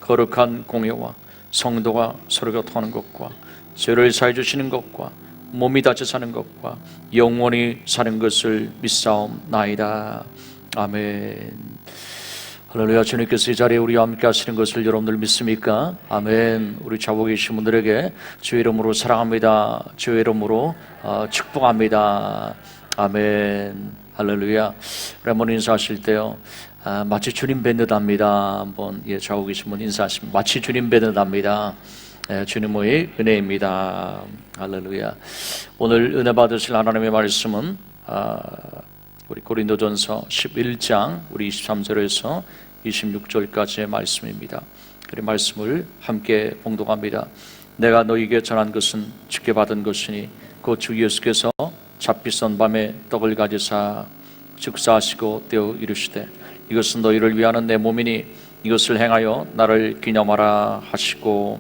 거룩한 공예와 성도가 서로 교통하는 것과 죄를 사해 주시는 것과 몸이 다쳐 사는 것과 영원히 사는 것을 믿사옵나이다. 아멘. 할렐루야. 주님께서 이 자리에 우리와 함께 하시는 것을 여러분들 믿습니까? 아멘. 우리 좌우에 계신 분들에게 주의 이름으로 사랑합니다. 주의 이름으로 축복합니다. 아멘. 할렐루야. 우리 한번 인사하실 때요, 마치 주님 뵙는 합니다. 한번 좌우에 계신 분 인사하시면 마치 주님 뵙는 합니다. 주님의 은혜입니다. 할렐루야. 오늘 은혜 받으실 하나님의 말씀은 우리 고린도전서 11장 우리 23절에서 26절까지의 말씀입니다. 그 말씀을 함께 봉독합니다. 내가 너희에게 전한 것은 주께 받은 것이니 곧 주 예수께서 잡히선 밤에 떡을 가지사 축사하시고 떼어 이르시되 이것은 너희를 위하는 내 몸이니 이것을 행하여 나를 기념하라 하시고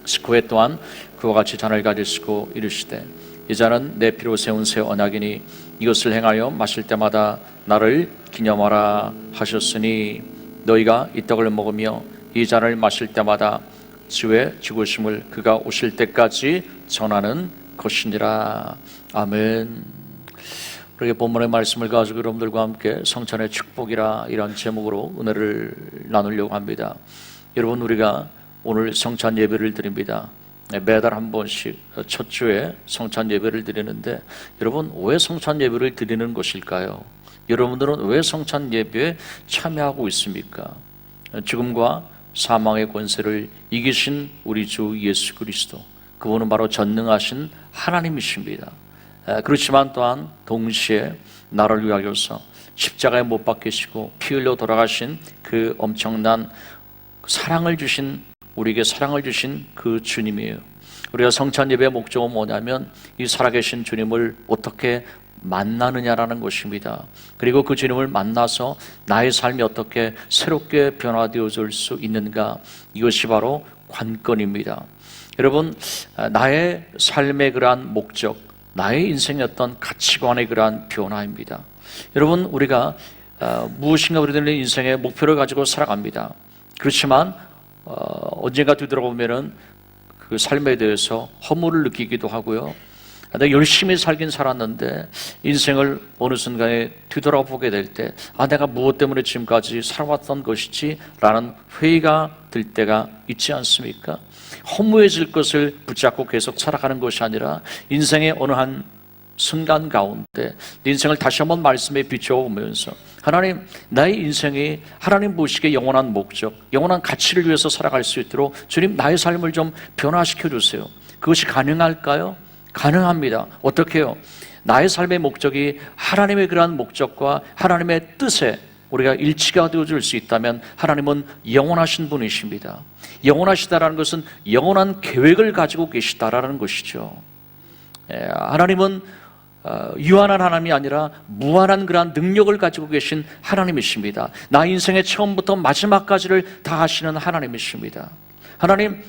식후에 또한 그와 같이 잔을 가지시고 이르시되 이 잔은 내 피로 세운 새 언약이니 이것을 행하여 마실 때마다 나를 기념하라 하셨으니 너희가 이 떡을 먹으며 이 잔을 마실 때마다 주의 죽으심을 그가 오실 때까지 전하는 것이니라. 아멘. 우리 본문의 말씀을 가지고 여러분들과 함께 성찬의 축복이라 이런 제목으로 은혜를 나누려고 합니다. 여러분, 우리가 오늘 성찬 예배를 드립니다. 매달 한 번씩 첫 주에 성찬 예배를 드리는데 여러분, 왜 성찬 예배를 드리는 것일까요? 여러분들은 왜 성찬 예배에 참여하고 있습니까? 죽음과 사망의 권세를 이기신 우리 주 예수 그리스도, 그분은 바로 전능하신 하나님이십니다. 그렇지만 또한 동시에 나를 위하여서 십자가에 못 박히시고 피 흘려 돌아가신 그 엄청난 사랑을 주신, 우리에게 사랑을 주신 그 주님이에요. 우리가 성찬 예배의 목적은 뭐냐면 이 살아계신 주님을 어떻게 만나느냐라는 것입니다. 그리고 그 주님을 만나서 나의 삶이 어떻게 새롭게 변화되어질 수 있는가, 이것이 바로 관건입니다. 여러분, 나의 삶의 그러한 목적, 나의 인생의 어떤 가치관의 그러한 변화입니다. 여러분, 우리가 무엇인가 우리들의 인생의 목표를 가지고 살아갑니다. 그렇지만 언젠가 뒤돌아보면은 그 삶에 대해서 허물을 느끼기도 하고요. 내가 열심히 살긴 살았는데 인생을 어느 순간에 뒤돌아보게 될 때 내가 무엇 때문에 지금까지 살아왔던 것이지? 라는 회의가 들 때가 있지 않습니까? 허무해질 것을 붙잡고 계속 살아가는 것이 아니라 인생의 어느 한 순간 가운데 내 인생을 다시 한번 말씀에 비춰보면서 하나님, 나의 인생이 하나님 보시기에 영원한 목적, 영원한 가치를 위해서 살아갈 수 있도록 주님, 나의 삶을 좀 변화시켜 주세요. 그것이 가능할까요? 가능합니다. 어떻게 해요? 나의 삶의 목적이 하나님의 그러한 목적과 하나님의 뜻에 우리가 일치가 되어줄 수 있다면 하나님은 영원하신 분이십니다. 영원하시다라는 것은 영원한 계획을 가지고 계시다라는 것이죠. 하나님은 유한한 하나님이 아니라 무한한 그러한 능력을 가지고 계신 하나님이십니다. 나 인생의 처음부터 마지막까지를 다 하시는 하나님이십니다. 하나님,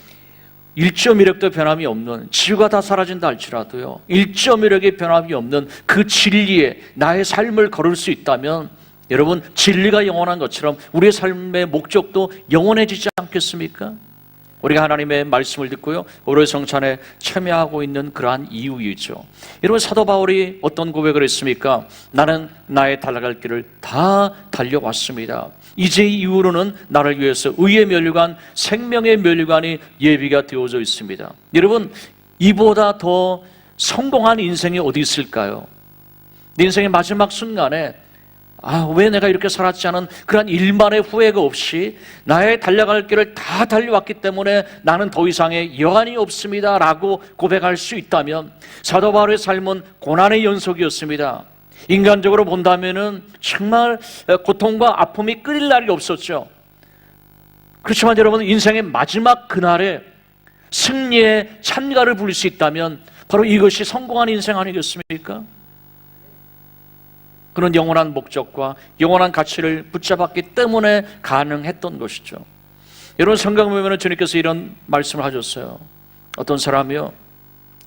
1.1획도 변함이 없는, 지구가 다 사라진다 할지라도요 1.1획의 변함이 없는 그 진리에 나의 삶을 걸을 수 있다면 여러분, 진리가 영원한 것처럼 우리의 삶의 목적도 영원해지지 않겠습니까? 우리가 하나님의 말씀을 듣고요 올해 성찬에 참여하고 있는 그러한 이유이죠. 여러분, 사도 바울이 어떤 고백을 했습니까? 나는 나의 달려갈 길을 다 달려왔습니다. 이제 이후로는 나를 위해서 의의 면류관, 생명의 면류관이 예비가 되어져 있습니다. 여러분, 이보다 더 성공한 인생이 어디 있을까요? 내 인생의 마지막 순간에 왜 내가 이렇게 살았지 않은 그런 일만의 후회가 없이 나의 달려갈 길을 다 달려왔기 때문에 나는 더 이상의 여한이 없습니다 라고 고백할 수 있다면 사도 바울의 삶은 고난의 연속이었습니다. 인간적으로 본다면은 정말 고통과 아픔이 끊일 날이 없었죠. 그렇지만 여러분, 인생의 마지막 그날에 승리의 찬가를 부릴 수 있다면 바로 이것이 성공한 인생 아니겠습니까? 그런 영원한 목적과 영원한 가치를 붙잡았기 때문에 가능했던 것이죠. 여러분, 성경에 보면 주님께서 이런 말씀을 하셨어요. 어떤 사람이요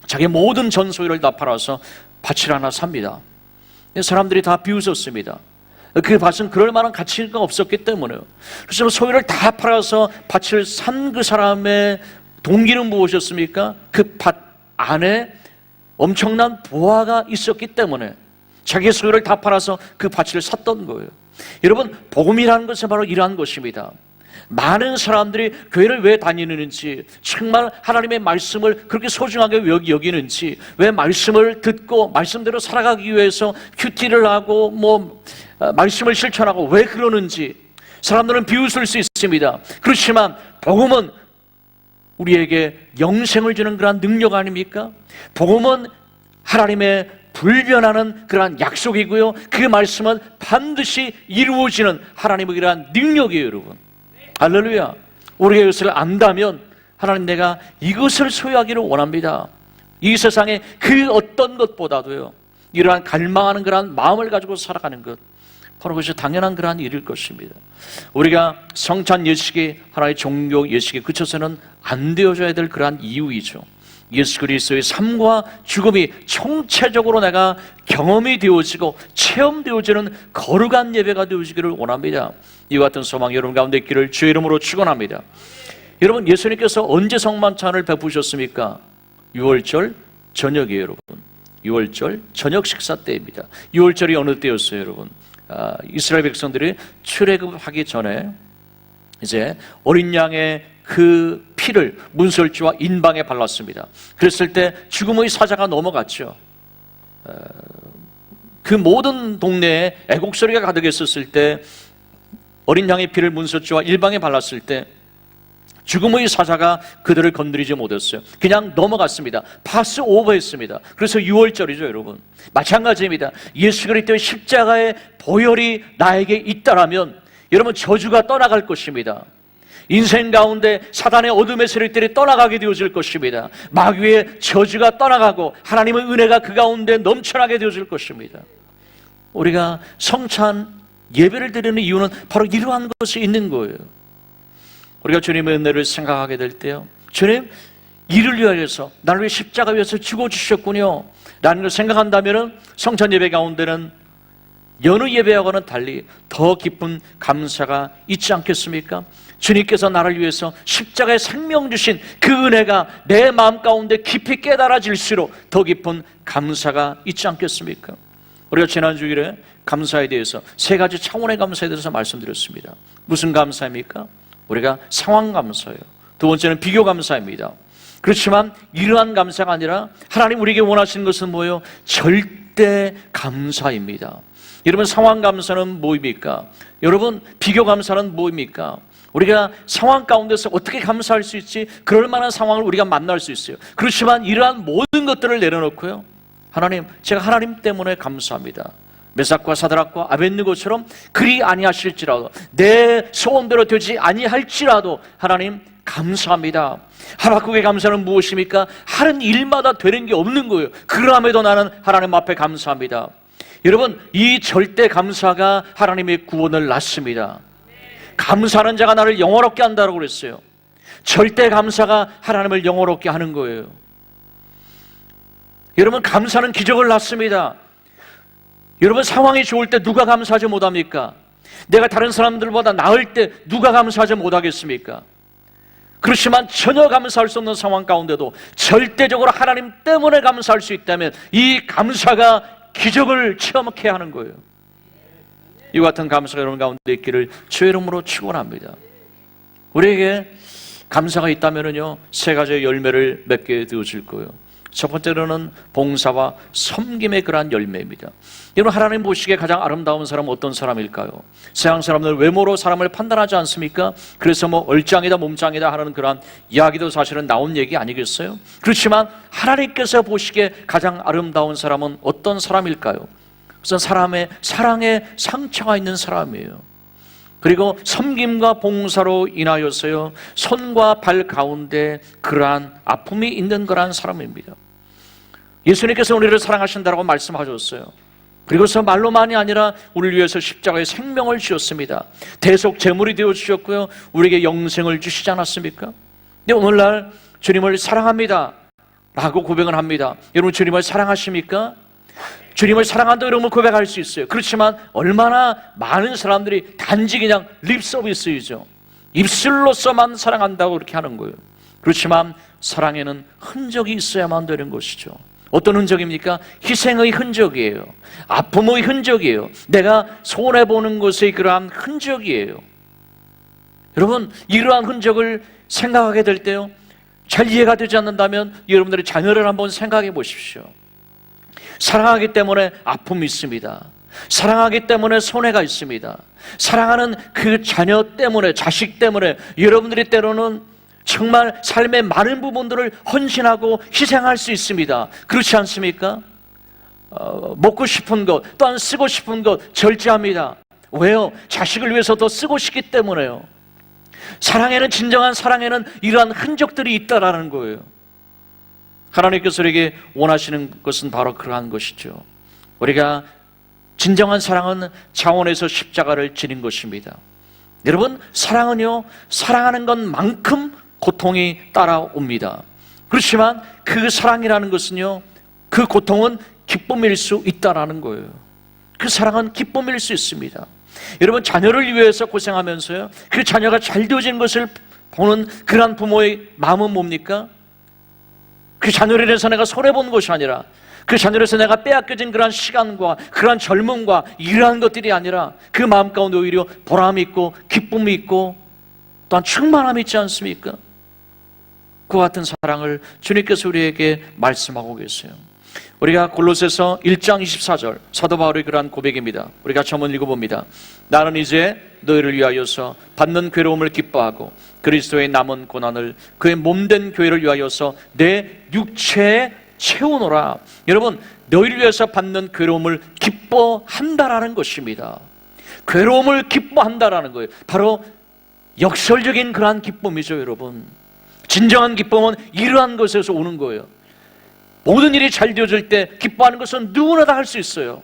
자기 모든 전소유를 다 팔아서 밭을 하나 삽니다. 사람들이 다 비웃었습니다. 그 밭은 그럴 만한 가치가 없었기 때문에요. 그래서 소유를 다 팔아서 밭을 산 그 사람의 동기는 무엇이었습니까? 그 밭 안에 엄청난 보화가 있었기 때문에 자기의 소유를 다 팔아서 그 밭을 샀던 거예요. 여러분, 복음이라는 것은 바로 이러한 것입니다. 많은 사람들이 교회를 왜 다니는지, 정말 하나님의 말씀을 그렇게 소중하게 여기는지, 왜 말씀을 듣고 말씀대로 살아가기 위해서 큐티를 하고 말씀을 실천하고 왜 그러는지 사람들은 비웃을 수 있습니다. 그렇지만 복음은 우리에게 영생을 주는 그러한 능력 아닙니까? 복음은 하나님의 불변하는 그러한 약속이고요, 그 말씀은 반드시 이루어지는 하나님의 그러한 능력이에요. 여러분, 할렐루야. 우리가 이것을 안다면 하나님, 내가 이것을 소유하기를 원합니다. 이 세상에 그 어떤 것보다도요, 이러한 갈망하는 그러한 마음을 가지고 살아가는 것, 바로 그것이 당연한 그러한 일일 것입니다. 우리가 성찬 예식이 하나의 종교 예식에 그쳐서는 안 되어져야 될 그러한 이유이죠. 예수 그리스도의 삶과 죽음이 총체적으로 내가 경험이 되어지고 체험되어지는 거룩한 예배가 되어지기를 원합니다. 이와 같은 소망 여러분 가운데 있기를 주의 이름으로 축원합니다. 여러분, 예수님께서 언제 성만찬을 베푸셨습니까? 6월절 저녁이에요. 여러분, 6월절 저녁 식사 때입니다. 6월절이 어느 때였어요? 여러분, 이스라엘 백성들이 출애굽하기 전에 이제 어린 양의 그 피를 문설주와 인방에 발랐습니다. 그랬을 때 죽음의 사자가 넘어갔죠. 그 모든 동네에 애곡 소리가 가득했었을 때, 어린 양의 피를 문설주와 일방에 발랐을 때 죽음의 사자가 그들을 건드리지 못했어요. 그냥 넘어갔습니다. 파스 오버했습니다. 그래서 6월절이죠. 여러분, 마찬가지입니다. 예수 그리스도의 십자가의 보혈이 나에게 있다라면 여러분, 저주가 떠나갈 것입니다. 인생 가운데 사단의 어둠의 세력들이 떠나가게 되어질 것입니다. 마귀의 저주가 떠나가고 하나님의 은혜가 그 가운데 넘쳐나게 되어질 것입니다. 우리가 성찬 예배를 드리는 이유는 바로 이러한 것이 있는 거예요. 우리가 주님의 은혜를 생각하게 될 때요, 주님, 이를 위하여서, 나를 위해 십자가 위에서 죽어주셨군요 라는 걸 생각한다면 성찬 예배 가운데는 여느 예배하고는 달리 더 깊은 감사가 있지 않겠습니까? 주님께서 나를 위해서 십자가에 생명 주신 그 은혜가 내 마음 가운데 깊이 깨달아질수록 더 깊은 감사가 있지 않겠습니까? 우리가 지난 주일에 감사에 대해서 세 가지 차원의 감사에 대해서 말씀드렸습니다. 무슨 감사입니까? 우리가 상황 감사예요. 두 번째는 비교 감사입니다. 그렇지만 이러한 감사가 아니라 하나님 우리에게 원하시는 것은 뭐예요? 절대 감사입니다. 여러분, 상황 감사는 뭐입니까? 여러분, 비교 감사는 뭐입니까? 우리가 상황 가운데서 어떻게 감사할 수 있지? 그럴 만한 상황을 우리가 만날 수 있어요. 그렇지만 이러한 모든 것들을 내려놓고요, 하나님, 제가 하나님 때문에 감사합니다. 메삭과 사드락과 아벳느고처럼 그리 아니하실지라도, 내 소원대로 되지 아니할지라도 하나님 감사합니다. 하박국의 감사는 무엇입니까? 하는 일마다 되는 게 없는 거예요. 그럼에도 나는 하나님 앞에 감사합니다. 여러분, 이 절대 감사가 하나님의 구원을 낳습니다. 감사하는 자가 나를 영화롭게 한다고 그랬어요. 절대 감사가 하나님을 영화롭게 하는 거예요. 여러분, 감사는 기적을 낳습니다. 여러분, 상황이 좋을 때 누가 감사하지 못합니까? 내가 다른 사람들보다 나을 때 누가 감사하지 못하겠습니까? 그렇지만 전혀 감사할 수 없는 상황 가운데도 절대적으로 하나님 때문에 감사할 수 있다면 이 감사가 기적을 체험하게 하는 거예요. 이와 같은 감사가 여러분 가운데 있기를 주의 이름으로 축원합니다. 우리에게 감사가 있다면요, 세 가지의 열매를 맺게 되어질 거예요. 첫 번째로는 봉사와 섬김의 그러한 열매입니다. 여러분, 하나님 보시기에 가장 아름다운 사람은 어떤 사람일까요? 세상 사람들 외모로 사람을 판단하지 않습니까? 그래서 얼짱이다 몸짱이다 하는 그러한 이야기도 사실은 나온 얘기 아니겠어요? 그렇지만 하나님께서 보시기에 가장 아름다운 사람은 어떤 사람일까요? 그것은 사람의 사랑에 상처가 있는 사람이에요. 그리고 섬김과 봉사로 인하여서요, 손과 발 가운데 그러한 아픔이 있는 거란 사람입니다. 예수님께서 우리를 사랑하신다고 말씀하셨어요. 그리고서 말로만이 아니라 우리를 위해서 십자가에 생명을 주셨습니다. 대속 제물이 되어 주셨고요, 우리에게 영생을 주시지 않았습니까? 근데 오늘날 주님을 사랑합니다 라고 고백을 합니다. 여러분, 주님을 사랑하십니까? 주님을 사랑한다 이러면 고백할 수 있어요. 그렇지만 얼마나 많은 사람들이 단지 그냥 립 서비스이죠. 입술로서만 사랑한다고 그렇게 하는 거예요. 그렇지만 사랑에는 흔적이 있어야만 되는 것이죠. 어떤 흔적입니까? 희생의 흔적이에요. 아픔의 흔적이에요. 내가 손해보는 것의 그러한 흔적이에요. 여러분, 이러한 흔적을 생각하게 될 때요, 잘 이해가 되지 않는다면 여러분들의 자녀를 한번 생각해 보십시오. 사랑하기 때문에 아픔이 있습니다. 사랑하기 때문에 손해가 있습니다. 사랑하는 그 자녀 때문에, 자식 때문에 여러분들이 때로는 정말 삶의 많은 부분들을 헌신하고 희생할 수 있습니다. 그렇지 않습니까? 먹고 싶은 것, 또한 쓰고 싶은 것 절제합니다. 왜요? 자식을 위해서 더 쓰고 싶기 때문에요. 사랑에는, 진정한 사랑에는 이러한 흔적들이 있다라는 거예요. 하나님께서 우리에게 원하시는 것은 바로 그러한 것이죠. 우리가 진정한 사랑은 자원에서 십자가를 지는 것입니다. 여러분, 사랑은요, 사랑하는 것만큼 고통이 따라옵니다. 그렇지만 그 사랑이라는 것은요, 그 고통은 기쁨일 수 있다라는 거예요. 그 사랑은 기쁨일 수 있습니다. 여러분, 자녀를 위해서 고생하면서요, 그 자녀가 잘 되어진 것을 보는 그런 부모의 마음은 뭡니까? 그 자녀를 위해서 내가 손해본 것이 아니라, 그 자녀로서 내가 빼앗겨진 그러한 시간과 그러한 젊음과 이러한 것들이 아니라 그 마음 가운데 오히려 보람이 있고 기쁨이 있고 또한 충만함이 있지 않습니까? 그와 같은 사랑을 주님께서 우리에게 말씀하고 계세요. 우리가 골로새서 1장 24절 사도 바울의 그러한 고백입니다. 우리 같이 한번 읽어봅니다. 나는 이제 너희를 위하여서 받는 괴로움을 기뻐하고 그리스도의 남은 고난을 그의 몸된 교회를 위하여서 내 육체에 채우노라. 여러분, 너희를 위해서 받는 괴로움을 기뻐한다라는 것입니다. 괴로움을 기뻐한다라는 거예요. 바로 역설적인 그러한 기쁨이죠, 여러분. 진정한 기쁨은 이러한 것에서 오는 거예요. 모든 일이 잘 되어질 때 기뻐하는 것은 누구나 다 할 수 있어요.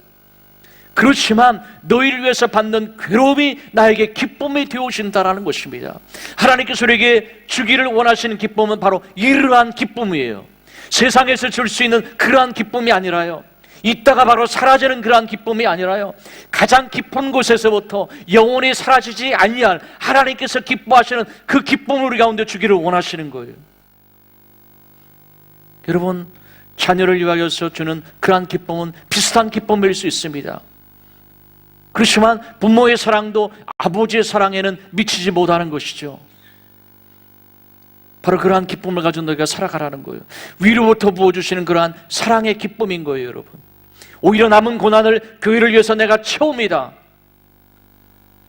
그렇지만 너희를 위해서 받는 괴로움이 나에게 기쁨이 되어진다라는 것입니다. 하나님께서 우리에게 주기를 원하시는 기쁨은 바로 이러한 기쁨이에요. 세상에서 줄 수 있는 그러한 기쁨이 아니라요, 있다가 바로 사라지는 그러한 기쁨이 아니라요, 가장 깊은 곳에서부터 영원히 사라지지 아니할 하나님께서 기뻐하시는 그 기쁨을 우리 가운데 주기를 원하시는 거예요. 여러분, 자녀를 위하여서 주는 그러한 기쁨은 비슷한 기쁨일 수 있습니다. 그렇지만 부모의 사랑도 아버지의 사랑에는 미치지 못하는 것이죠. 바로 그러한 기쁨을 가지고 너희가 살아가라는 거예요. 위로부터 부어주시는 그러한 사랑의 기쁨인 거예요, 여러분. 오히려 남은 고난을 교회를 위해서 내가 채웁니다.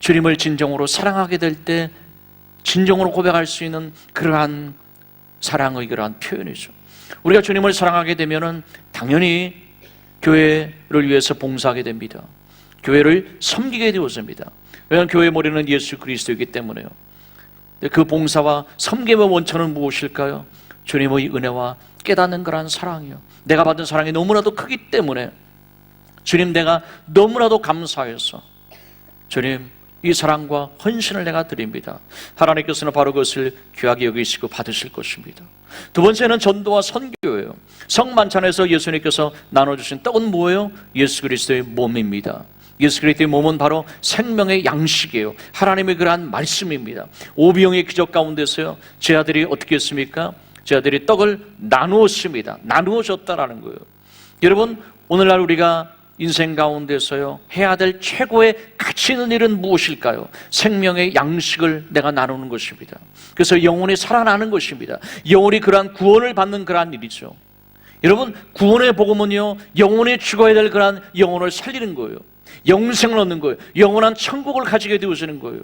주님을 진정으로 사랑하게 될 때 진정으로 고백할 수 있는 그러한 사랑의 그러한 표현이죠. 우리가 주님을 사랑하게 되면은 당연히 교회를 위해서 봉사하게 됩니다. 교회를 섬기게 되어집니다. 왜냐하면 교회의 머리는 예수 그리스도이기 때문에요. 그 봉사와 섬김의 원천은 무엇일까요? 주님의 은혜와 깨닫는 그러한 사랑이요. 내가 받은 사랑이 너무나도 크기 때문에 주님, 내가 너무나도 감사해서 주님, 이 사랑과 헌신을 내가 드립니다. 하나님께서는 바로 그것을 귀하게 여기시고 받으실 것입니다. 두 번째는 전도와 선교예요. 성만찬에서 예수님께서 나눠주신 떡은 뭐예요? 예수 그리스도의 몸입니다. 예수 그리스도의 몸은 바로 생명의 양식이에요. 하나님의 그러한 말씀입니다. 오병이의 기적 가운데서요, 제 아들이 어떻게 했습니까? 제 아들이 떡을 나누었습니다. 나누어 줬다라는 거예요. 여러분, 오늘날 우리가 인생 가운데서요, 해야 될 최고의 가치 있는 일은 무엇일까요? 생명의 양식을 내가 나누는 것입니다. 그래서 영혼이 살아나는 것입니다. 영혼이 그러한 구원을 받는 그러한 일이죠. 여러분, 구원의 복음은요, 영혼이 죽어야 될 그러한 영혼을 살리는 거예요. 영생을 얻는 거예요. 영원한 천국을 가지게 되어지는 거예요.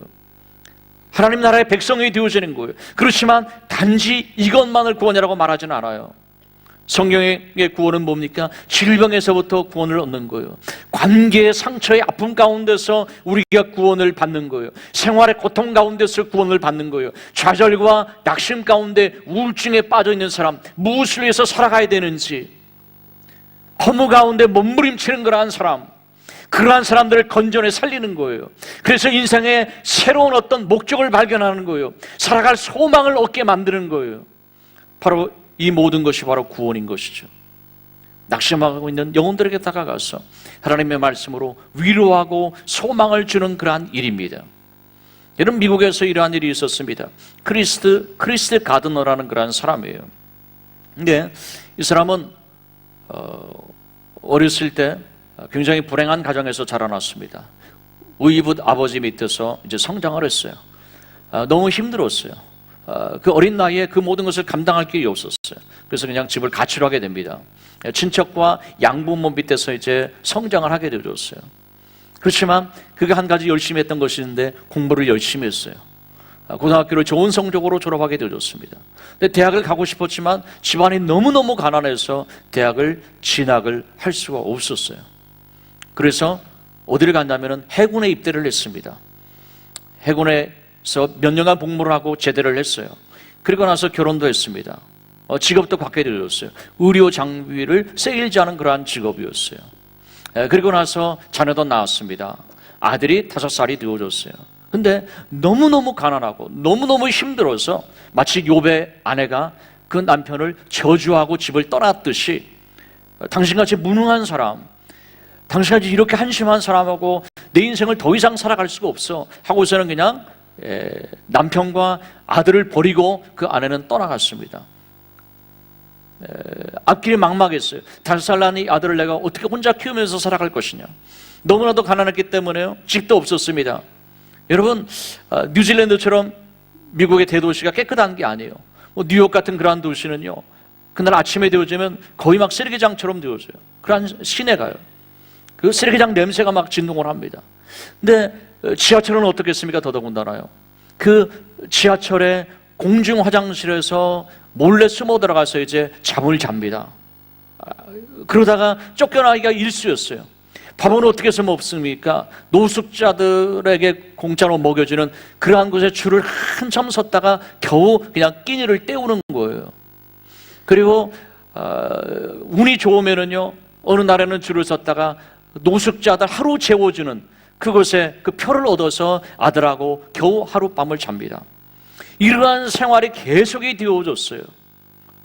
하나님 나라의 백성이 되어지는 거예요. 그렇지만 단지 이것만을 구원이라고 말하지는 않아요. 성경의 구원은 뭡니까? 질병에서부터 구원을 얻는 거예요. 관계의 상처의 아픔 가운데서 우리가 구원을 받는 거예요. 생활의 고통 가운데서 구원을 받는 거예요. 좌절과 낙심 가운데 우울증에 빠져 있는 사람, 무엇을 위해서 살아가야 되는지, 허무 가운데 몸부림치는 그러한 사람, 그러한 사람들을 건져내 살리는 거예요. 그래서 인생에 새로운 어떤 목적을 발견하는 거예요. 살아갈 소망을 얻게 만드는 거예요. 바로 이 모든 것이 바로 구원인 것이죠. 낙심하고 있는 영혼들에게 다가가서 하나님의 말씀으로 위로하고 소망을 주는 그러한 일입니다. 여러분, 미국에서 이러한 일이 있었습니다. 크리스트 가드너라는 그러한 사람이에요. 근데 이 사람은 어렸을 때 굉장히 불행한 가정에서 자라났습니다. 의붓 아버지 밑에서 이제 성장을 했어요. 너무 힘들었어요. 그 어린 나이에 그 모든 것을 감당할 길이 없었어요. 그래서 그냥 집을 가출하게 됩니다. 친척과 양부모 밑에서 이제 성장을 하게 되었어요. 그렇지만 그가 한 가지 열심히 했던 것이 있는데 공부를 열심히 했어요. 고등학교를 좋은 성적으로 졸업하게 되었습니다. 근데 대학을 가고 싶었지만 집안이 너무너무 가난해서 대학을 진학을 할 수가 없었어요. 그래서 어디를 갔냐면 해군에 입대를 했습니다. 해군에서 몇 년간 복무를 하고 제대를 했어요. 그리고 나서 결혼도 했습니다. 직업도 갖게 되었어요. 의료 장비를 세일즈하는 그러한 직업이었어요. 그리고 나서 자녀도 낳았습니다. 아들이 5살이 되어졌어요. 근데 너무너무 가난하고 너무너무 힘들어서 마치 욥의 아내가 그 남편을 저주하고 집을 떠났듯이 당신같이 무능한 사람, 당신같이 이렇게 한심한 사람하고 내 인생을 더 이상 살아갈 수가 없어 하고서는 그냥 남편과 아들을 버리고 그 아내는 떠나갔습니다. 앞길이 막막했어요. 5살 난 이 아들을 내가 어떻게 혼자 키우면서 살아갈 것이냐. 너무나도 가난했기 때문에요. 집도 없었습니다. 여러분, 뉴질랜드처럼 미국의 대도시가 깨끗한 게 아니에요. 뉴욕 같은 그러한 도시는요, 그날 아침에 되어지면 거의 막 쓰레기장처럼 되어져요. 그러한 시내가요. 그 쓰레기장 냄새가 막 진동을 합니다. 근데 지하철은 어떻겠습니까? 더더군다나요. 그 지하철의 공중 화장실에서 몰래 숨어 들어가서 이제 잠을 잡니다. 그러다가 쫓겨나기가 일쑤였어요. 밥은 어떻게 해서 먹습니까? 노숙자들에게 공짜로 먹여주는 그러한 곳에 줄을 한참 섰다가 겨우 그냥 끼니를 때우는 거예요. 그리고 운이 좋으면은요, 어느 날에는 줄을 섰다가 노숙자들 하루 재워주는 그곳에 그 표를 얻어서 아들하고 겨우 하룻밤을 잡니다. 이러한 생활이 계속이 되어졌어요.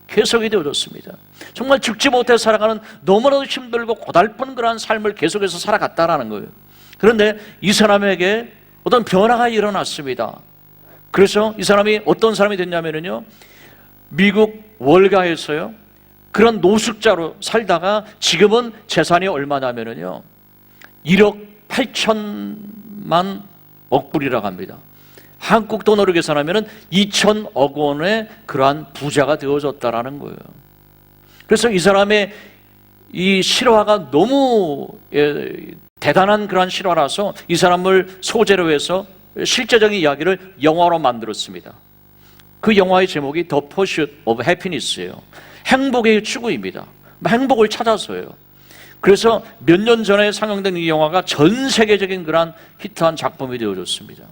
계속이 되어졌습니다. 정말 죽지 못해 살아가는 너무나도 힘들고 고달픈 그러한 삶을 계속해서 살아갔다라는 거예요. 그런데 이 사람에게 어떤 변화가 일어났습니다. 그래서 이 사람이 어떤 사람이 됐냐면요, 미국 월가에서요, 그런 노숙자로 살다가 지금은 재산이 얼마냐면요, 1억 8천만 억불이라고 합니다. 한국 돈으로 계산하면 2천억 원의 그러한 부자가 되어졌다라는 거예요. 그래서 이 사람의 이 실화가 너무 대단한 그러한 실화라서 이 사람을 소재로 해서 실제적인 이야기를 영화로 만들었습니다. 그 영화의 제목이 The Pursuit of Happiness예요. 행복의 추구입니다. 행복을 찾아서요. 그래서 몇 년 전에 상영된 이 영화가 전 세계적인 그러한 히트한 작품이 되어졌습니다.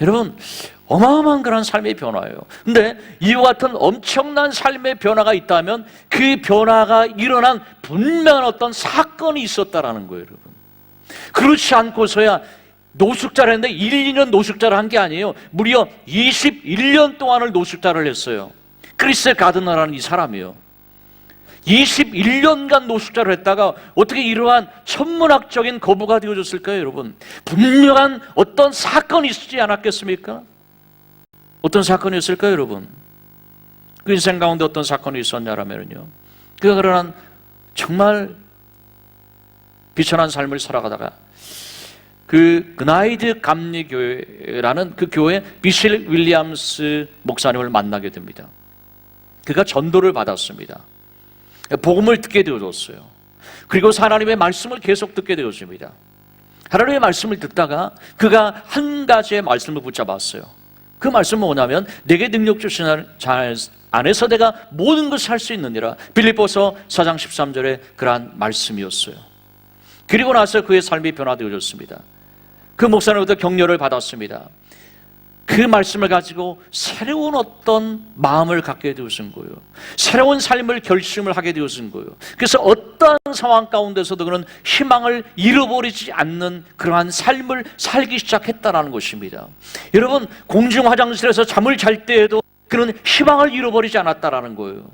여러분, 어마어마한 그런 삶의 변화예요. 근데 이와 같은 엄청난 삶의 변화가 있다면 그 변화가 일어난 분명한 어떤 사건이 있었다라는 거예요, 여러분. 그렇지 않고서야 노숙자를 했는데 1, 2년 노숙자를 한 게 아니에요. 무려 21년 동안을 노숙자를 했어요. 크리스 가드너라는 이 사람이요. 21년간 노숙자를 했다가 어떻게 이러한 천문학적인 거부가 되어졌을까요, 여러분? 분명한 어떤 사건이 있지 않았겠습니까? 어떤 사건이 있을까요, 여러분? 그 인생 가운데 어떤 사건이 있었냐라면요, 그가 그러한 정말 비천한 삶을 살아가다가 그 그나이드 감리교회라는 그 교회 비실 윌리엄스 목사님을 만나게 됩니다. 그가 전도를 받았습니다. 복음을 듣게 되어졌어요. 그리고 하나님의 말씀을 계속 듣게 되어집니다. 하나님의 말씀을 듣다가 그가 한 가지의 말씀을 붙잡았어요. 그 말씀은 뭐냐면 내게 능력 주신 자 안에서 내가 모든 것을 할 수 있느니라. 빌립보서 4장 13절에 그러한 말씀이었어요. 그리고 나서 그의 삶이 변화되어졌습니다. 그 목사님부터 격려를 받았습니다. 그 말씀을 가지고 새로운 어떤 마음을 갖게 되어진 거예요. 새로운 삶을 결심을 하게 되어진 거예요. 그래서 어떠한 상황 가운데서도 그런 희망을 잃어버리지 않는 그러한 삶을 살기 시작했다는 것입니다. 여러분, 공중 화장실에서 잠을 잘 때에도 그런 희망을 잃어버리지 않았다는 거예요.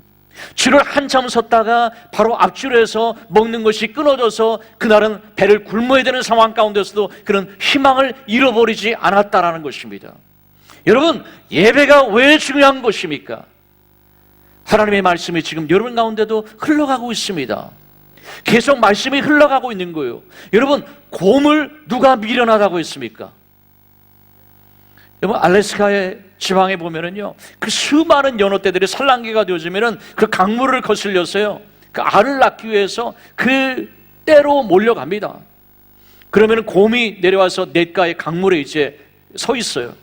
줄을 한참 섰다가 바로 앞줄에서 먹는 것이 끊어져서 그날은 배를 굶어야 되는 상황 가운데서도 그런 희망을 잃어버리지 않았다라는 것입니다. 여러분, 예배가 왜 중요한 것입니까? 하나님의 말씀이 지금 여러분 가운데도 흘러가고 있습니다. 계속 말씀이 흘러가고 있는 거예요. 여러분, 곰을 누가 미련하다고 했습니까? 여러분, 알래스카의 지방에 보면은요, 그 수많은 연어떼들이 산란기가 되어지면은 그 강물을 거슬려서요, 그 알을 낳기 위해서 그 떼로 몰려갑니다. 그러면은 곰이 내려와서 냇가의 강물에 이제 서 있어요.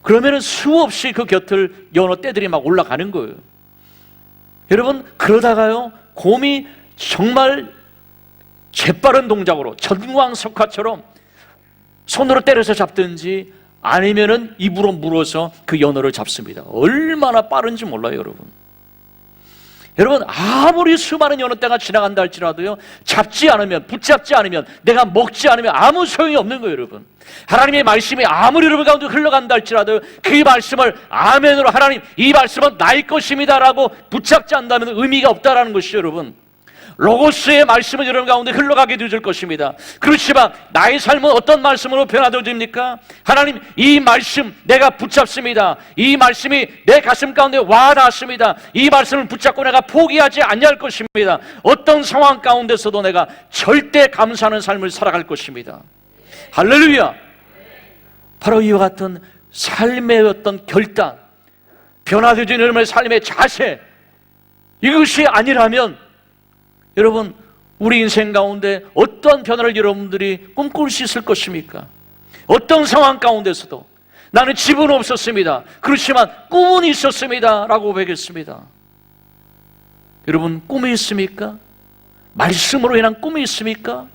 그러면은 수없이 그 곁을 연어떼들이 막 올라가는 거예요. 여러분, 그러다가요, 곰이 정말 재빠른 동작으로 전광석화처럼 손으로 때려서 잡든지 아니면은 입으로 물어서 그 연어를 잡습니다. 얼마나 빠른지 몰라요, 여러분. 여러분, 아무리 수많은 연어떼가 지나간다 할지라도요, 잡지 않으면, 붙잡지 않으면, 내가 먹지 않으면 아무 소용이 없는 거예요, 여러분. 하나님의 말씀이 아무리 여러분 가운데 흘러간다 할지라도요, 그 말씀을 아멘으로, 하나님, 이 말씀은 나의 것입니다라고 붙잡지 않는다면 의미가 없다라는 것이죠, 여러분. 로고스의 말씀은 여러분 가운데 흘러가게 되어질 것입니다. 그렇지만 나의 삶은 어떤 말씀으로 변화되어집니까? 하나님, 이 말씀 내가 붙잡습니다. 이 말씀이 내 가슴 가운데 와닿습니다. 이 말씀을 붙잡고 내가 포기하지 않을 것입니다. 어떤 상황 가운데서도 내가 절대 감사하는 삶을 살아갈 것입니다. 할렐루야! 바로 이와 같은 삶의 어떤 결단, 변화되어진 여러분의 삶의 자세, 이것이 아니라면 여러분, 우리 인생 가운데 어떤 변화를 여러분들이 꿈꿀 수 있을 것입니까? 어떤 상황 가운데서도 나는 집은 없었습니다. 그렇지만 꿈은 있었습니다 라고 고백했습니다. 여러분, 꿈이 있습니까? 말씀으로 인한 꿈이 있습니까?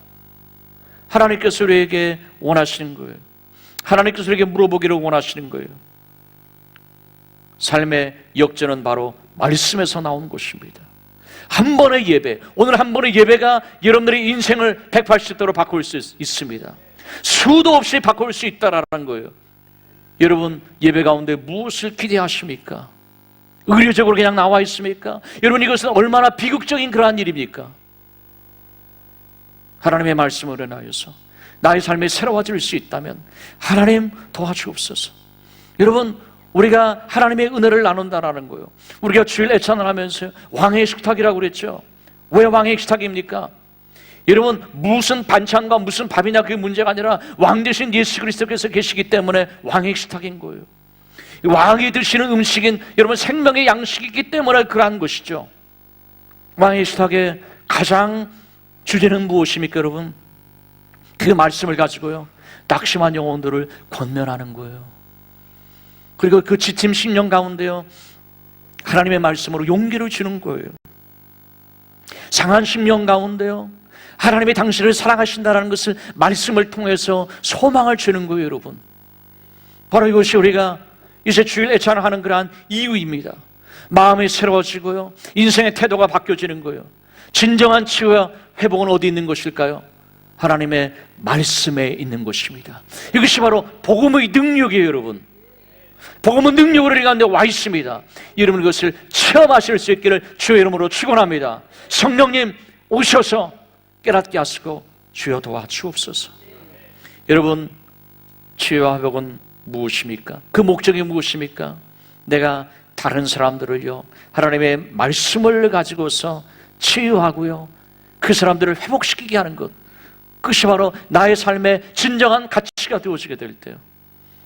하나님께서 우리에게 원하시는 거예요. 하나님께서 우리에게 물어보기를 원하시는 거예요. 삶의 역전은 바로 말씀에서 나온 것입니다. 한 번의 예배, 오늘 한 번의 예배가 여러분들의 인생을 180도로 바꿀 수 있습니다. 수도 없이 바꿀 수 있다라는 거예요. 여러분, 예배 가운데 무엇을 기대하십니까? 의료적으로 그냥 나와 있습니까? 여러분, 이것은 얼마나 비극적인 그러한 일입니까? 하나님의 말씀을 인하여서 나의 삶이 새로워질 수 있다면 하나님 도와주옵소서. 여러분, 우리가 하나님의 은혜를 나눈다라는 거예요. 우리가 주일 애찬을 하면서 왕의 식탁이라고 그랬죠. 왜 왕의 식탁입니까? 여러분, 무슨 반찬과 무슨 밥이냐 그게 문제가 아니라 왕 대신 예수 그리스도께서 계시기 때문에 왕의 식탁인 거예요. 왕이 드시는 음식인 여러분 생명의 양식이기 때문에 그러한 것이죠. 왕의 식탁의 가장 주제는 무엇입니까, 여러분? 그 말씀을 가지고요, 낙심한 영혼들을 권면하는 거예요. 그리고 그 지침 심령 가운데요, 하나님의 말씀으로 용기를 주는 거예요. 상한 심령 가운데요, 하나님이 당신을 사랑하신다는 것을 말씀을 통해서 소망을 주는 거예요, 여러분. 바로 이것이 우리가 이제 주일 애찬을 하는 그러한 이유입니다. 마음이 새로워지고요, 인생의 태도가 바뀌어지는 거예요. 진정한 치유와 회복은 어디 있는 것일까요? 하나님의 말씀에 있는 것입니다. 이것이 바로 복음의 능력이에요, 여러분. 복음은 능력으로 우리 가운데 와 있습니다. 여러분, 이것을 체험하실 수 있기를 주의 이름으로 축원합니다. 성령님 오셔서 깨닫게 하시고 주여 도와주옵소서. 여러분, 치유와 회복은 무엇입니까? 그 목적이 무엇입니까? 내가 다른 사람들을요, 하나님의 말씀을 가지고서 치유하고요, 그 사람들을 회복시키게 하는 것, 그것이 바로 나의 삶의 진정한 가치가 되어지게 될 때요,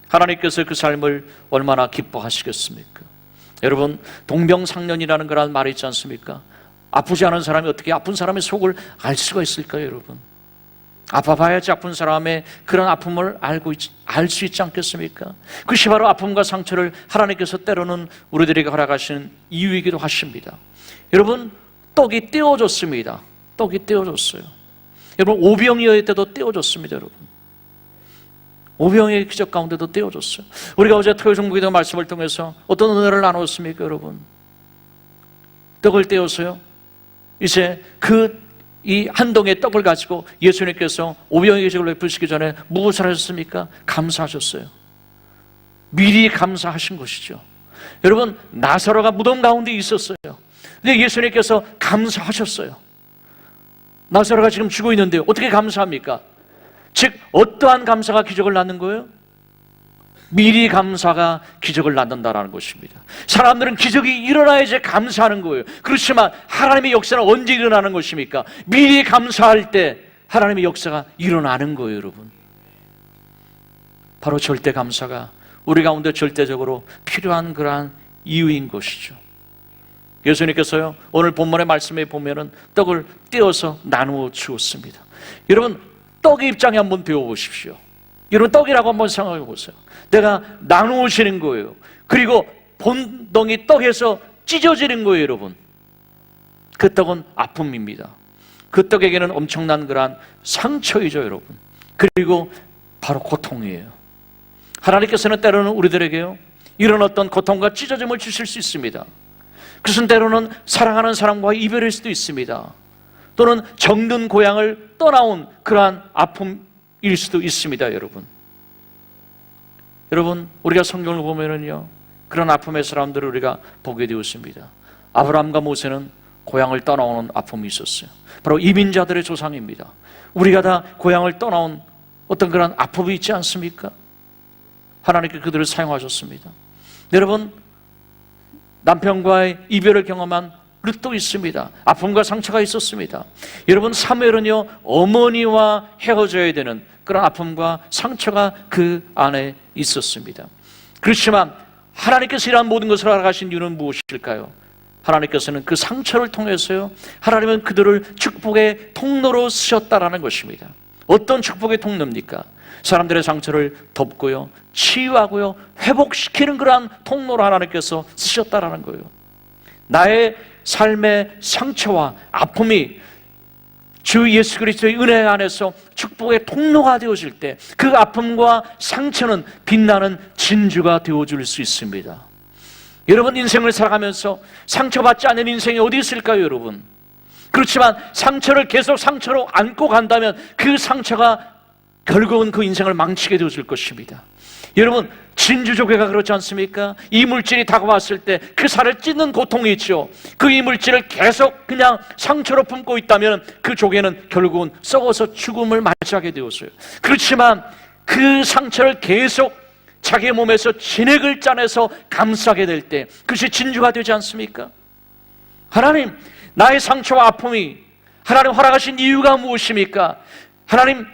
하나님께서 그 삶을 얼마나 기뻐하시겠습니까? 여러분, 동병상련이라는 거란 말이 있지 않습니까? 아프지 않은 사람이 어떻게 아픈 사람의 속을 알 수가 있을까요, 여러분? 아파봐야지 아픈 사람의 그런 아픔을 알 수 있지 않겠습니까? 그것이 바로 아픔과 상처를 하나님께서 때로는 우리들에게 허락하시는 이유이기도 하십니다. 여러분, 떡이 떼어졌습니다. 떡이 떼어졌어요. 여러분, 오병이어 때도 떼어졌습니다, 여러분. 오병의 기적 가운데도 떼어졌어요. 우리가 어제 토요 중보기도 말씀을 통해서 어떤 은혜를 나눴습니까, 여러분? 떡을 떼어서요, 이제 이 한 덩이의 떡을 가지고 예수님께서 오병의 기적을 베푸시기 전에 무엇을 하셨습니까? 감사하셨어요. 미리 감사하신 것이죠. 여러분, 나사로가 무덤 가운데 있었어요. 근데 예수님께서 감사하셨어요. 나사로가 지금 죽어 있는데 어떻게 감사합니까? 즉 어떠한 감사가 기적을 낳는 거예요? 미리 감사가 기적을 낳는다라는 것입니다. 사람들은 기적이 일어나야지 감사하는 거예요. 그렇지만 하나님의 역사는 언제 일어나는 것입니까? 미리 감사할 때 하나님의 역사가 일어나는 거예요, 여러분. 바로 절대 감사가 우리 가운데 절대적으로 필요한 그러한 이유인 것이죠. 예수님께서요, 오늘 본문의 말씀에 보면은 떡을 떼어서 나누어 주었습니다. 여러분, 떡의 입장에 한번 배워보십시오. 여러분, 떡이라고 한번 생각해 보세요. 내가 나누어지는 거예요. 그리고 본덩이 떡에서 찢어지는 거예요, 여러분. 그 떡은 아픔입니다. 그 떡에게는 엄청난 그러한 상처이죠, 여러분. 그리고 바로 고통이에요. 하나님께서는 때로는 우리들에게요, 이런 어떤 고통과 찢어짐을 주실 수 있습니다. 그것은 때로는 사랑하는 사람과의 이별일 수도 있습니다. 또는 정든 고향을 떠나온 그러한 아픔일 수도 있습니다, 여러분. 여러분, 우리가 성경을 보면은요, 그런 아픔의 사람들을 우리가 보게 되었습니다. 아브라함과 모세는 고향을 떠나오는 아픔이 있었어요. 바로 이민자들의 조상입니다. 우리가 다 고향을 떠나온 어떤 그런 아픔이 있지 않습니까? 하나님께 그들을 사용하셨습니다. 여러분, 남편과의 이별을 경험한 룻도 있습니다. 아픔과 상처가 있었습니다. 여러분, 사무엘은요, 어머니와 헤어져야 되는 그런 아픔과 상처가 그 안에 있었습니다. 그렇지만 하나님께서 이러한 모든 것을 알아가신 이유는 무엇일까요? 하나님께서는 그 상처를 통해서요, 하나님은 그들을 축복의 통로로 쓰셨다라는 것입니다. 어떤 축복의 통로입니까? 사람들의 상처를 덮고요, 치유하고요, 회복시키는 그러한 통로로 하나님께서 쓰셨다라는 거예요. 나의 삶의 상처와 아픔이 주 예수 그리스도의 은혜 안에서 축복의 통로가 되어질 때 그 아픔과 상처는 빛나는 진주가 되어줄 수 있습니다. 여러분, 인생을 살아가면서 상처받지 않는 인생이 어디 있을까요, 여러분? 그렇지만 상처를 계속 상처로 안고 간다면 그 상처가 결국은 그 인생을 망치게 되어줄 것입니다. 여러분, 진주조개가 그렇지 않습니까? 이물질이 다가왔을 때 그 살을 찢는 고통이 있죠. 그 이물질을 계속 그냥 상처로 품고 있다면 그 조개는 결국은 썩어서 죽음을 맞이하게 되었어요. 그렇지만 그 상처를 계속 자기 몸에서 진액을 짜내서 감싸게 될 때 그것이 진주가 되지 않습니까? 하나님, 나의 상처와 아픔이 하나님 허락하신 이유가 무엇입니까? 하나님,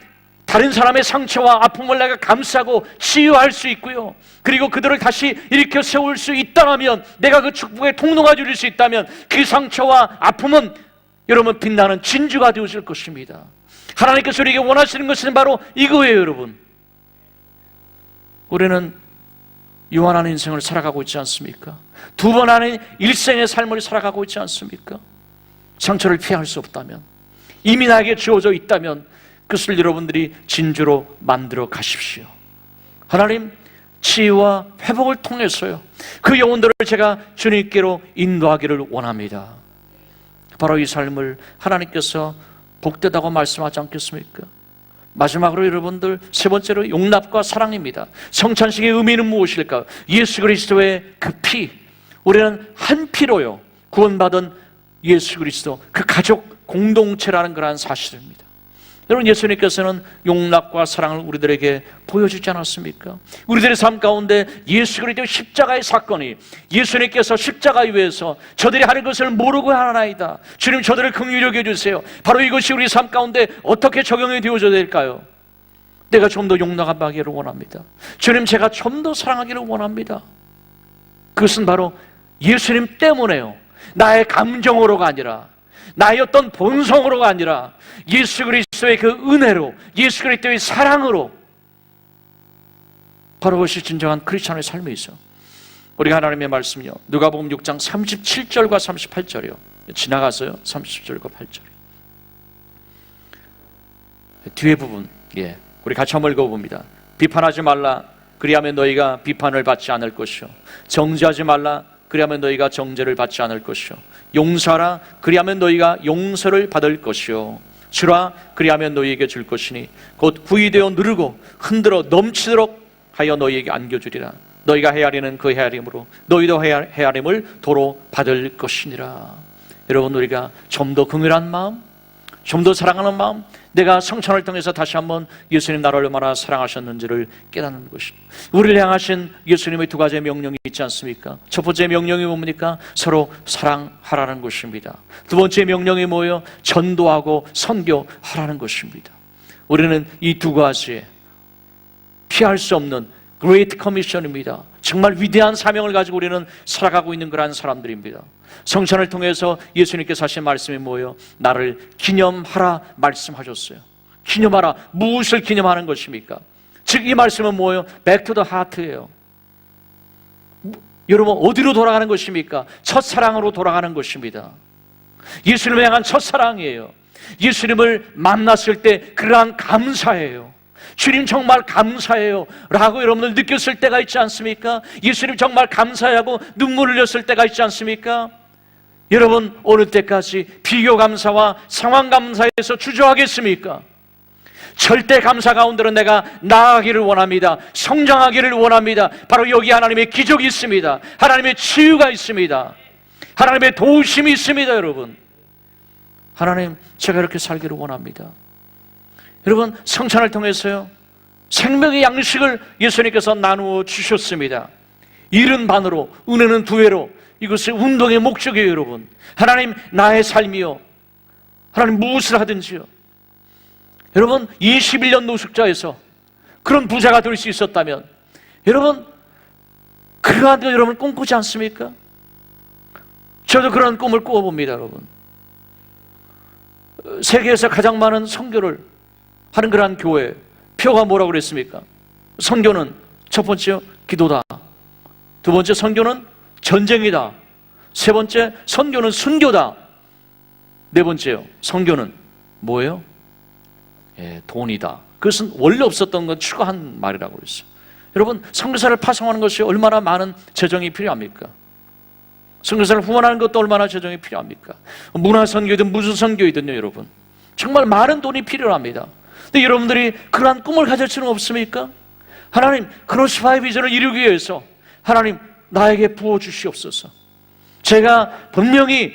다른 사람의 상처와 아픔을 내가 감싸고 치유할 수 있고요, 그리고 그들을 다시 일으켜 세울 수 있다면, 내가 그 축복의 통로가 될 수 있다면 그 상처와 아픔은 여러분 빛나는 진주가 되어질 것입니다. 하나님께서 우리에게 원하시는 것은 바로 이거예요, 여러분. 우리는 유한한 인생을 살아가고 있지 않습니까? 두 번 하는 일생의 삶을 살아가고 있지 않습니까? 상처를 피할 수 없다면, 이미 나에게 주어져 있다면 그것을 여러분들이 진주로 만들어 가십시오. 하나님, 치유와 회복을 통해서요, 그 영혼들을 제가 주님께로 인도하기를 원합니다. 바로 이 삶을 하나님께서 복되다고 말씀하지 않겠습니까? 마지막으로 여러분들, 세 번째로 용납과 사랑입니다. 성찬식의 의미는 무엇일까요? 예수 그리스도의 그 피, 우리는 한 피로요 구원받은 예수 그리스도, 그 가족 공동체라는 그러한 사실입니다. 여러분, 예수님께서는 용납과 사랑을 우리들에게 보여주지 않았습니까? 우리들의 삶 가운데 예수 그리스도의 십자가의 사건이, 예수님께서 십자가 위에서 저들이 하는 것을 모르고 하나이다, 주님 저들을 긍휼히 여겨주세요, 바로 이것이 우리 삶 가운데 어떻게 적용이 되어져야 될까요? 내가 좀 더 용납하기를 원합니다. 주님, 제가 좀 더 사랑하기를 원합니다. 그것은 바로 예수님 때문에요, 나의 감정으로가 아니라, 나의 어떤 본성으로가 아니라 예수 그리스도의 그 은혜로, 예수 그리스도의 사랑으로, 바로 그것이 진정한 크리스찬의 삶이죠. 우리가 하나님의 말씀이요, 누가복음 6장 37절과 38절이요 지나가서요, 37절과 8절 뒤에 부분, 우리 같이 한번 읽어봅니다. 비판하지 말라, 그리하면 너희가 비판을 받지 않을 것이요, 정죄하지 말라, 그리하면 너희가 정죄를 받지 않을 것이요, 용서하라, 그리하면 너희가 용서를 받을 것이요, 주라, 그리하면 너희에게 줄 것이니 곧 후이되어 누르고 흔들어 넘치도록 하여 너희에게 안겨주리라. 너희가 헤아리는 그 헤아림으로 너희도 헤아림을 도로 받을 것이니라. 여러분, 우리가 좀 더 긍휼한 마음, 좀 더 사랑하는 마음, 내가 성찬을 통해서 다시 한번 예수님 나를 얼마나 사랑하셨는지를 깨닫는 것입니다. 우리를 향하신 예수님의 두 가지의 명령이 있지 않습니까? 첫 번째 명령이 뭡니까? 서로 사랑하라는 것입니다. 두 번째 명령이 뭐예요? 전도하고 선교하라는 것입니다. 우리는 이 두 가지에 피할 수 없는 Great Commission입니다. 정말 위대한 사명을 가지고 우리는 살아가고 있는 그러한 사람들입니다. 성찬을 통해서 예수님께서 하신 말씀이 뭐예요? 나를 기념하라 말씀하셨어요. 기념하라. 무엇을 기념하는 것입니까? 즉 이 말씀은 뭐예요? Back to the heart예요. 여러분, 어디로 돌아가는 것입니까? 첫사랑으로 돌아가는 것입니다. 예수님을 향한 첫사랑이에요. 예수님을 만났을 때 그러한 감사예요. 주님 정말 감사해요 라고 여러분들 느꼈을 때가 있지 않습니까? 예수님 정말 감사하고 눈물을 흘렸을 때가 있지 않습니까? 여러분, 어느 때까지 비교 감사와 상황 감사에서 주저하겠습니까? 절대 감사 가운데로 내가 나아가기를 원합니다. 성장하기를 원합니다. 바로 여기 하나님의 기적이 있습니다. 하나님의 치유가 있습니다. 하나님의 도우심이 있습니다. 여러분, 하나님, 제가 이렇게 살기를 원합니다. 여러분, 성찬을 통해서요, 생명의 양식을 예수님께서 나누어 주셨습니다. 일은 반으로, 은혜는 두 배로. 이것이 운동의 목적이에요. 여러분, 하나님, 나의 삶이요, 하나님 무엇을 하든지요. 여러분, 21년 노숙자에서 그런 부자가 될 수 있었다면, 여러분, 그러한 거 여러분 꿈꾸지 않습니까? 저도 그런 꿈을 꾸어봅니다. 여러분, 세계에서 가장 많은 선교를 하는 그러한 교회, 표가 뭐라고 그랬습니까? 선교는 첫 번째 기도다, 두 번째 선교는 전쟁이다, 세 번째 선교는 순교다, 네 번째요, 선교는 뭐예요? 돈이다. 그것은 원래 없었던 건 추가한 말이라고 그랬어요. 여러분, 선교사를 파송하는 것이 얼마나 많은 재정이 필요합니까? 선교사를 후원하는 것도 얼마나 재정이 필요합니까? 문화선교이든 무슨 선교이든요, 여러분, 정말 많은 돈이 필요합니다. 근데 여러분들이 그러한 꿈을 가질 수는 없습니까? 하나님, 크로스파이 비전을 이루기 위해서 하나님, 나에게 부어주시옵소서. 제가 분명히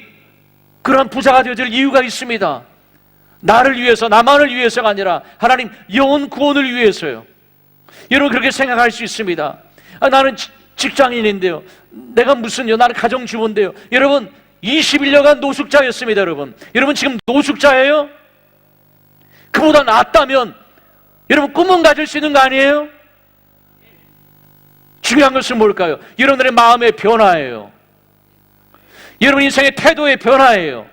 그러한 부자가 되어질 이유가 있습니다. 나를 위해서, 나만을 위해서가 아니라 하나님, 영혼 구원을 위해서요. 여러분, 그렇게 생각할 수 있습니다. 나는 직장인인데요, 내가 무슨요, 나는 가정주부인데요. 여러분, 21년간 노숙자였습니다. 여러분 지금 노숙자예요? 그보다 낫다면 여러분 꿈은 가질 수 있는 거 아니에요? 중요한 것은 뭘까요? 여러분들의 마음의 변화예요. 여러분 인생의 태도의 변화예요.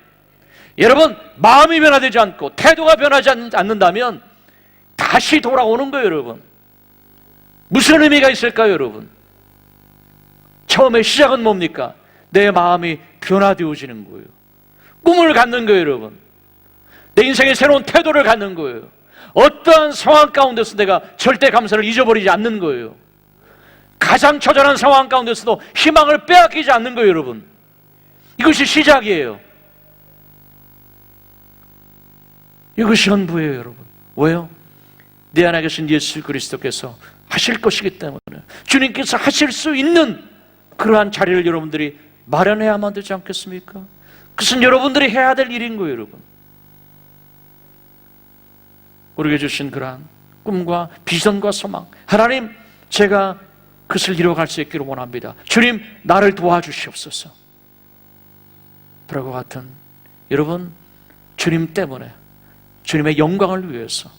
여러분, 마음이 변화되지 않고 태도가 변하지 않는다면 다시 돌아오는 거예요. 여러분, 무슨 의미가 있을까요? 여러분, 처음에 시작은 뭡니까? 내 마음이 변화되어지는 거예요. 꿈을 갖는 거예요. 여러분, 내 인생의 새로운 태도를 갖는 거예요. 어떠한 상황 가운데서 내가 절대 감사를 잊어버리지 않는 거예요. 가장 처절한 상황 가운데서도 희망을 빼앗기지 않는 거예요. 여러분, 이것이 시작이에요. 이것이 전부예요. 여러분, 왜요? 내 안에 계신 예수 그리스도께서 하실 것이기 때문에, 주님께서 하실 수 있는 그러한 자리를 여러분들이 마련해야만 되지 않겠습니까? 그것은 여러분들이 해야 될 일인 거예요. 여러분, 우리에게 주신 그러한 꿈과 비전과 소망, 하나님, 제가 그것을 이루어갈 수 있기를 원합니다. 주님, 나를 도와주시옵소서. 그와 같은, 여러분, 주님 때문에, 주님의 영광을 위해서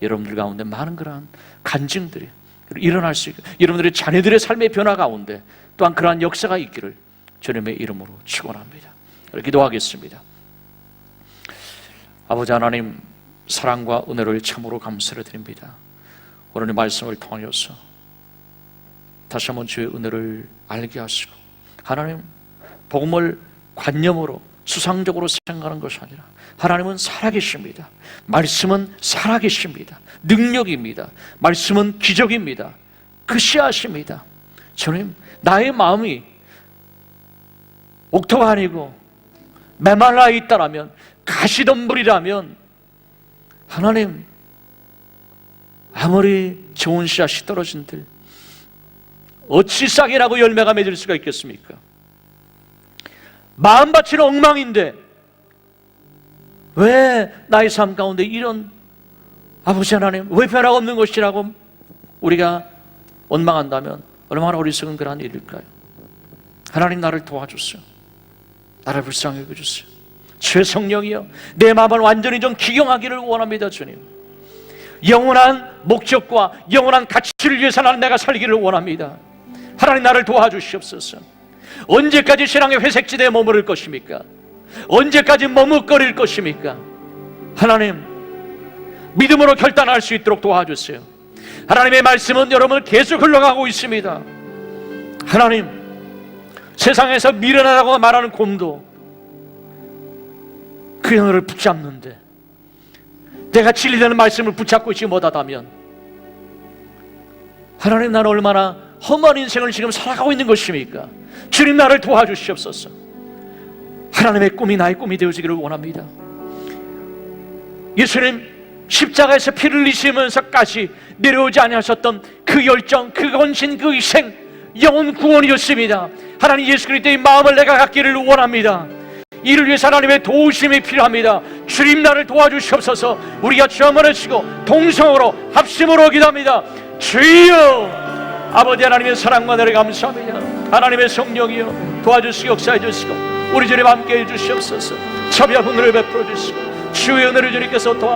여러분들 가운데 많은 그러한 간증들이 일어날 수 있고, 여러분들의 자녀들의 삶의 변화 가운데 또한 그러한 역사가 있기를 주님의 이름으로 축원합니다. 기도하겠습니다. 아버지 하나님, 사랑과 은혜를 참으로 감사를 드립니다. 오늘의 말씀을 통하여서 다시 한번 주의 은혜를 알게 하시고, 하나님, 복음을 관념으로 수상적으로 생각하는 것이 아니라 하나님은 살아계십니다. 말씀은 살아계십니다. 능력입니다. 말씀은 기적입니다. 그 씨앗입니다. 주님, 나의 마음이 옥토가 아니고 메말라 있다라면, 가시덤불이라면, 하나님, 아무리 좋은 씨앗이 떨어진들 어찌 싹이 나고 열매가 맺을 수가 있겠습니까? 마음밭은 엉망인데 왜 나의 삶 가운데 이런 아버지 하나님 왜 변화가 없는 것이라고 우리가 원망한다면 얼마나 어리석은 그러한 일일까요? 하나님 나를 도와주세요. 나를 불쌍히 여겨주세요. 주의 성령이여 내 마음을 완전히 좀 기경하기를 원합니다. 주님, 영원한 목적과 영원한 가치를 위해서 나는 내가 살기를 원합니다. 하나님 나를 도와주시옵소서. 언제까지 신앙의 회색지대에 머무를 것입니까? 언제까지 머뭇거릴 것입니까? 하나님 믿음으로 결단할 수 있도록 도와주세요. 하나님의 말씀은 여러분을 계속 흘러가고 있습니다. 하나님, 세상에서 미련하다고 말하는 곰도 그 영혼을 붙잡는데 내가 진리되는 말씀을 붙잡고 있지 못하다면 하나님 나는 얼마나 험한 인생을 지금 살아가고 있는 것입니까? 주님 나를 도와주시옵소서. 하나님의 꿈이 나의 꿈이 되어지기를 원합니다. 예수님 십자가에서 피를 흘리시면서까지 내려오지 아니하셨던 그 열정, 그 헌신, 그 희생, 영혼 구원이었습니다. 하나님 예수 그리스도의 마음을 내가 갖기를 원합니다. 이를 위해서 하나님의 도우심이 필요합니다. 주님 나를 도와주시옵소서. 우리가 주 한번 외치고 동성으로 합심으로 기도합니다. 주여, 아버지 하나님의 사랑과 은혜를 감사합니다. 하나님의 성령이여 도와주시고 역사해 주시고 우리 주님 함께 해 주시옵소서. 자비와 은혜를 베풀어 주시고 주의 은혜를 주님께서 도와